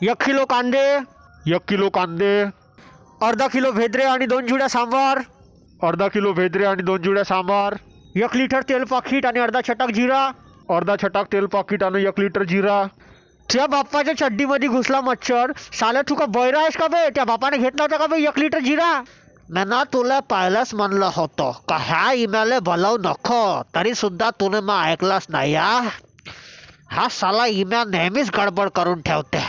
1 kilo कांदे, 1 kilo कांदे, अर्धा किलो भेद्रे आणि 2 जुड्या सांबार, अर्धा किलो भेद्रे आणि 2 जुड्या सांबार, 1 लिटर तेल पाकिट आणि अर्धा छटाक जिरा. अर्धा छटाक तेल पाकिट आणि 1 लिटर जिरा. त्या बाप्पाच्या चड्डीमध्ये घुसला मच्छर. साला तू का बैरा आहेस का बे? त्या बापाने घेतला होता का बे 1 लिटर जिरा? मी तुला पहिलंच म्हणलं होतं का ह्या इम्याला बोलावू नको, तरी सुद्धा तुने मग ऐकलंच नाही. हा साला इम्या नेहमीच गडबड करून ठेवते.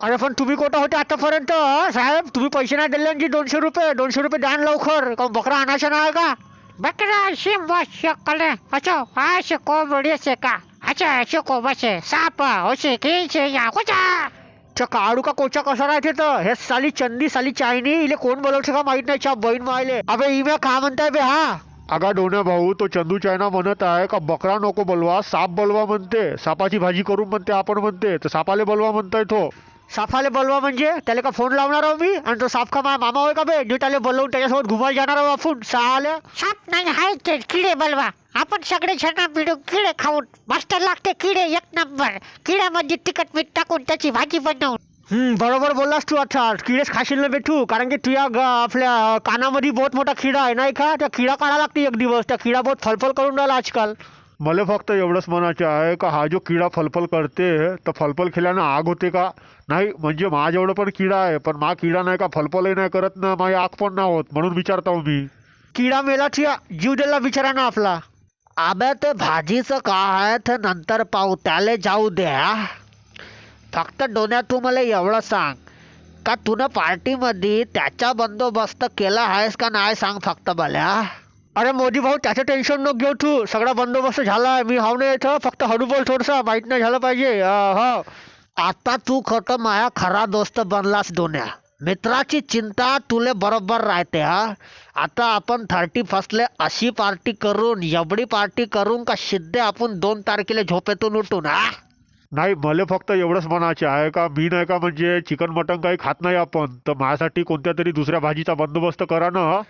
अरे पण तुम्ही कुठं होते आतापर्यंत? साहेब तुम्ही पैसे नाही दिले की 200 रुपये 200 रुपये द्या लवकर. का बकरा आणायचा नाही का? बकरा शिंबा शकले अच्छा असे कोंबडी से का अच्छा असे कोंबसे साप असे खेळचे या कोचा च्या काढू का कोचा कसा राहते तर हे साली चंदी साली चायनी इले कोण बोलवते का माहित नाही. च्या बहीण मायले अबे इम्या का म्हणताय बे? हा अगा डोन्या भाऊ, तो चंदू चायना म्हणत आहे का बकरा नको बोलवा, साप बोलवा म्हणते. सापाची भाजी करून म्हणते आपण म्हणते, तर सापाले बोलवा म्हणताय तो. साफाले बोलवा म्हणजे त्याला का फोन लावणार आहो मी? आणि तो साफ का माझा मामा होय का बे? जो त्याला बोलवून त्याच्यासोबत घुमायला जाणार आहो आपण साले. साप नाही हाय ते किडे बलवा. आपण सगळे जण मिळून किडे खाऊन मस्त लागते. किडे 1 नंबर. किड्यामध्ये तिखट मीठ टाकून त्याची भाजी बनवून. बरोबर बोललास तू. आता किडेच खाशील ना बेटू, कारण की तुझ्या आपल्या कानामध्ये बहुत मोठा किडा आहे नाही का? त्या किडा काढा लागते एक दिवस. त्या किडा बहुत फलफल करून राहिला आजकाल. मला फक्त एवढंच म्हणायचं आहे का हा जो किडा फलफल करते तर फलफल केल्यानं आग होते का? नाही म्हणजे माझ्याएवढं पण किडा आहे, पण मा किडा नाही का फलफलही नाही करत ना, माझी आग पण नाही होत, म्हणून विचारतो मी. किडा मेला तुझ्या जीव दिला बिचारा ना आपला. अबे ते भाजीचं काय आहे ते नंतर पाहू, त्याला जाऊ द्या. फक्त डोन्या तू मला एवढं सांग का तुनं पार्टीमध्ये त्याचा बंदोबस्त केला आहेस का नाही सांग फक्त मला. अरे मोदी भाऊ त्याचं टेन्शन नको घेऊ तू, सगळा बंदोबस्त झालाय. मी हाव नाही इथं, फक्त हळू बोल थोडसा, माहित नाही झालं पाहिजे. हो आता तू खोटं माया खरा दोस्त बनलास डोन्या. मित्राची चिंता तुले बरोबर राहते. आता आपण 31ला अशी पार्टी करून एवढी पार्टी करून का सिद्धे आपण 2 तारखेला झोपेतून उठून. नाही मला फक्त एवढंच म्हणायचं आहे का मी नाही का म्हणजे चिकन मटन काही खात नाही आपण, तर माझ्यासाठी कोणत्या तरी दुसऱ्या भाजीचा बंदोबस्त करा ना.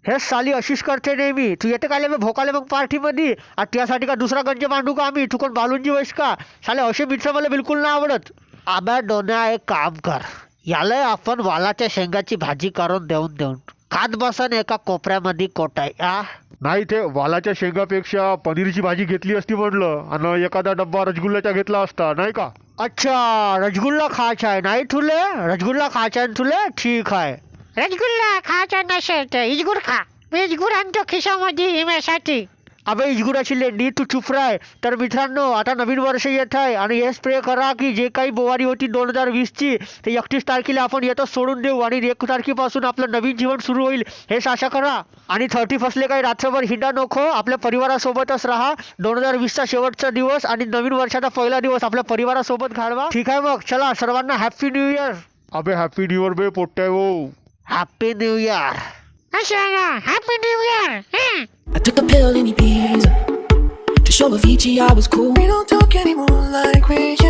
हे साली अशीच करते नेहमी. तू येते का भोकाले मग पार्टीमध्ये? आणि त्यासाठी का दुसरा गंज मांडू का आम्ही? तू कोण बालूंजी वयस का? साले असे मित्र मला बिलकुल नाही आवडत. आबा डोन्या एक काम कर, याला आपण वालाच्या शेंगाची भाजी करून देऊन खात बसन एका कोपऱ्यामध्ये कोटाय. नाही ते वालाच्या शेंगापेक्षा पनीरची भाजी घेतली असती म्हणलं, आणि एखादा डब्बा रसगुल्ल्याचा घेतला असता नाही का? अच्छा रसगुल्ला खायचा आहे नाही तुले? रसगुल्ला खायचा आहे तुले? ठीक आहे. रसगुल्ला खायचा नसेल तर इजगुर खा. मी इजगुर आणतो खिशामध्ये हिम्यासाठी. अबे इजगुराची लेंडी तू चुप राय. तर मित्रांनो आता नवीन वर्ष येत आहे आणि हे स्प्रे करा की जे काही बोवारी होती 2020ची ते 31 तारखेला आपण येतं सोडून देऊ आणि 1 तारखेपासून आपलं नवीन जीवन सुरू होईल हे आशा करा. आणि 31ला काही रात्रभर हिंडा नको, आपल्या परिवारासोबतच राहा. 2020चा शेवटचा दिवस आणि नवीन वर्षाचा पहिला दिवस आपल्या परिवारासोबत घालवा. ठीक आहे मग चला सर्वांना हॅपी न्यू इयर. अबे हॅपी न्यू इयर बे पोट्या हो. Happy new year. असं ना happy new year. I took a pill in Ibiza to show Avicii I was cool. We don't talk anymore like we used